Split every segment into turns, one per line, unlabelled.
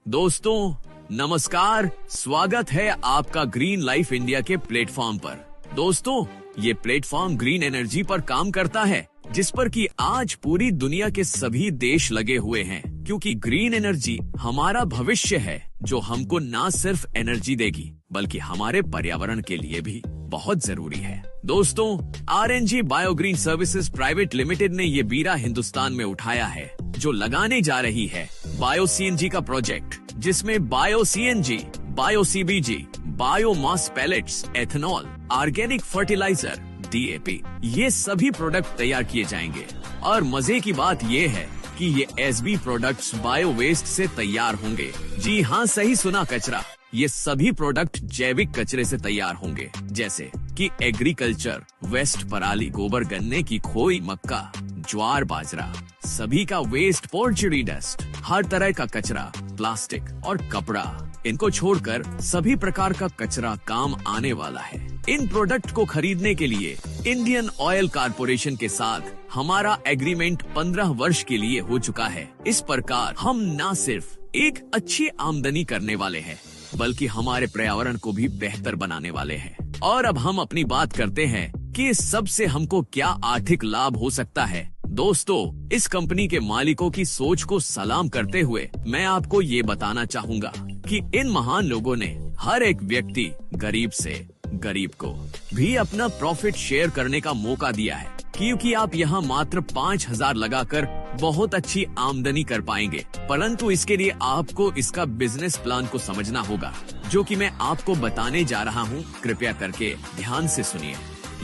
दोस्तों नमस्कार, स्वागत है आपका ग्रीन लाइफ इंडिया के प्लेटफॉर्म पर। दोस्तों ये प्लेटफॉर्म ग्रीन एनर्जी पर काम करता है, जिस पर कि आज पूरी दुनिया के सभी देश लगे हुए हैं, क्योंकि ग्रीन एनर्जी हमारा भविष्य है, जो हमको ना सिर्फ एनर्जी देगी बल्कि हमारे पर्यावरण के लिए भी बहुत जरूरी है। दोस्तों RNG बायोग्रीन सर्विसेज प्राइवेट लिमिटेड ने ये बीरा हिंदुस्तान में उठाया है, जो लगाने जा रही है बायो CNG का प्रोजेक्ट, जिसमें bio CNG, bio CBG, biomass pellets, ethanol, organic fertiliser, DAP ये सभी प्रोडक्ट तैयार किए जाएंगे। और मजे की बात ये है कि ये SB प्रोडक्ट्स बायो वेस्ट से तैयार होंगे। जी हाँ, सही सुना कचरा। ये सभी प्रोडक्ट जैविक कचरे से तैयार होंगे, जैसे कि एग्रीकल्चर वेस्ट, पराली, गोबर, गन्ने की खोई, मक्का, ज्वार, बाजरा, सभी का वेस्ट, पोर्चुरी डस्ट, हर तरह का कचरा, प्लास्टिक और कपड़ा, इनको छोड़कर सभी प्रकार का कचरा काम आने वाला है। इन प्रोडक्ट को खरीदने के लिए इंडियन ऑयल कारपोरेशन के साथ हमारा एग्रीमेंट 15 वर्ष के लिए हो चुका है। इस प्रकार हम न सिर्फ एक अच्छी आमदनी करने वाले हैं, बल्कि हमारे पर्यावरण को भी बेहतर बनाने वाले हैं। और अब हम अपनी बात करते हैं कि इस सब से हमको क्या आर्थिक लाभ हो सकता है। दोस्तों इस कंपनी के मालिकों की सोच को सलाम करते हुए मैं आपको ये बताना चाहूँगा कि इन महान लोगों ने हर एक व्यक्ति, गरीब से गरीब को भी अपना प्रॉफिट शेयर करने का मौका दिया है, क्योंकि आप यहाँ मात्र 5,000 लगाकर बहुत अच्छी आमदनी कर पाएंगे। परंतु इसके लिए आपको इसका बिजनेस प्लान को समझना होगा, जो कि मैं आपको बताने जा रहा हूँ। कृपया करके ध्यान से सुनिए।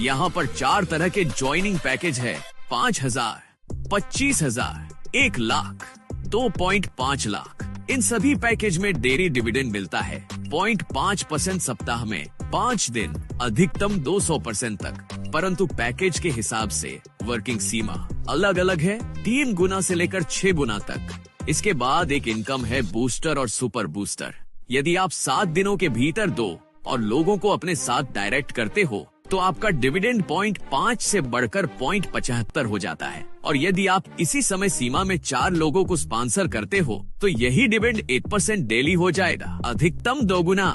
यहाँ पर 4 तरह के ज्वाइनिंग पैकेज है: 5,000, 25,000, 1 लाख, 2.5 लाख। इन सभी पैकेज में डेली डिविडेंड मिलता है 0.5% सप्ताह में 5 दिन, अधिकतम 200% तक। परंतु पैकेज के हिसाब से वर्किंग सीमा अलग अलग है, 3 गुना से लेकर 6 गुना तक। इसके बाद एक इनकम है बूस्टर और सुपर बूस्टर। यदि आप 7 दिनों के भीतर दो और लोगों को अपने साथ डायरेक्ट करते हो, तो आपका डिविडेंड 0.5 से बढ़कर 0.75 हो जाता है। और यदि आप इसी समय सीमा में 4 लोगों को स्पॉन्सर करते हो, तो यही डिविडेंड 8% डेली हो जाएगा, अधिकतम 2 गुना।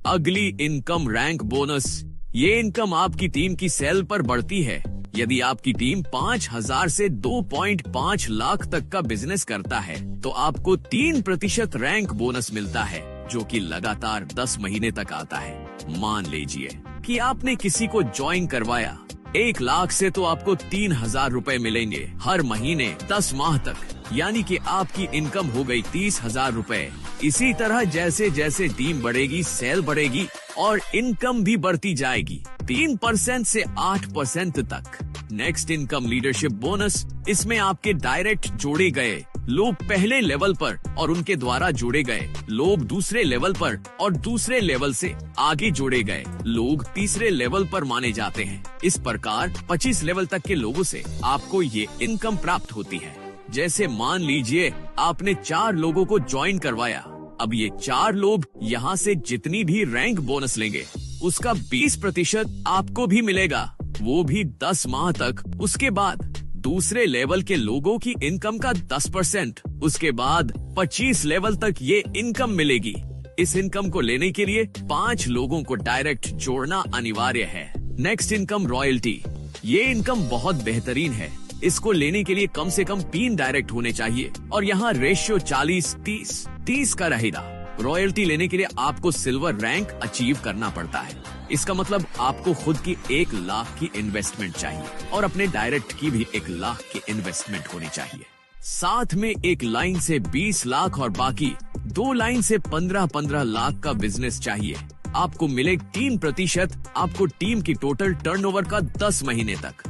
अगली इनकम रैंक बोनस। ये इनकम आपकी टीम की सेल पर बढ़ती है। यदि आपकी टीम 5,000 से 2.5 लाख तक का बिजनेस करता है, तो आपको 3% रैंक बोनस मिलता है, जो कि लगातार 10 महीने तक आता है। मान लीजिए कि आपने किसी को ज्वाइन करवाया 1 लाख से, तो आपको 3,000 रुपए मिलेंगे हर महीने 10 माह तक, यानी कि आपकी इनकम हो गई 30,000 रुपए। इसी तरह जैसे जैसे टीम बढ़ेगी, सेल बढ़ेगी और इनकम भी बढ़ती जाएगी 3% से 8% तक। Next income leadership bonus. इसमें आपके डायरेक्ट जोड़े गए लोग पहले लेवल पर और उनके द्वारा जोड़े गए लोग दूसरे लेवल पर और दूसरे लेवल से आगे जोड़े गए लोग तीसरे लेवल पर माने जाते हैं। इस प्रकार 25 लेवल तक के लोगों से आपको ये इनकम प्राप्त होती है। जैसे मान लीजिए आपने 4 लोगों को ज्वाइन करवाया। अब ये 4 लोग यहाँ से जितनी भी रैंक बोनस लेंगे, उसका 20% आपको भी मिलेगा, वो भी 10 माह तक। उसके बाद दूसरे लेवल के लोगों की इनकम का 10%, उसके बाद 25 लेवल तक ये इनकम मिलेगी। इस इनकम को लेने के लिए 5 लोगों को डायरेक्ट जोड़ना अनिवार्य है। Next income royalty. ये इनकम बहुत बेहतरीन है। इसको लेने के लिए कम से कम 3 डायरेक्ट होने चाहिए और यहाँ रेशियो 40-30 का रहेगा। रॉयल्टी लेने के लिए आपको सिल्वर रैंक अचीव करना पड़ता है। इसका मतलब आपको खुद की 1 लाख की इन्वेस्टमेंट चाहिए और अपने डायरेक्ट की भी 1 लाख की इन्वेस्टमेंट होनी चाहिए। साथ में एक लाइन से 20 लाख और बाकी 2 लाइन से 15-15 लाख का बिजनेस चाहिए। आपको मिले 3% आपको टीम की टोटल टर्नओवर का 10 महीने तक।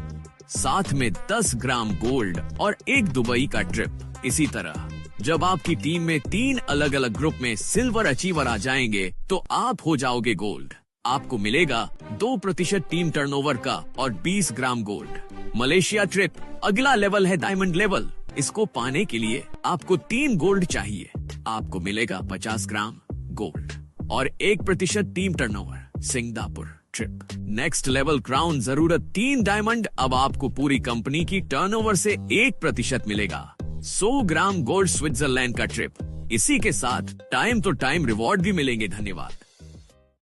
साथ में 10 ग्राम गोल्ड और 1 दुबई का ट्रिप। इसी तरह जब आपकी टीम में 3 अलग अलग ग्रुप में सिल्वर अचीवर आ जाएंगे, तो आप हो जाओगे गोल्ड। आपको मिलेगा 2% टीम टर्नओवर का और 20 ग्राम गोल्ड। मलेशिया ट्रिप अगला लेवल है डायमंड लेवल। इसको पाने के लिए आपको 3 गोल्ड चाहिए। आपको मिलेगा 50 ग्राम गोल्ड और 1% team turnover. Singapore trip next level crown, जरूरत 3 डायमंड। अब आपको पूरी कंपनी की टर्नओवर से 1% मिलेगा। 100 ग्राम गोल्ड स्विट्जरलैंड का ट्रिप। इसी के साथ टाइम तो टाइम रिवॉर्ड भी मिलेंगे। धन्यवाद।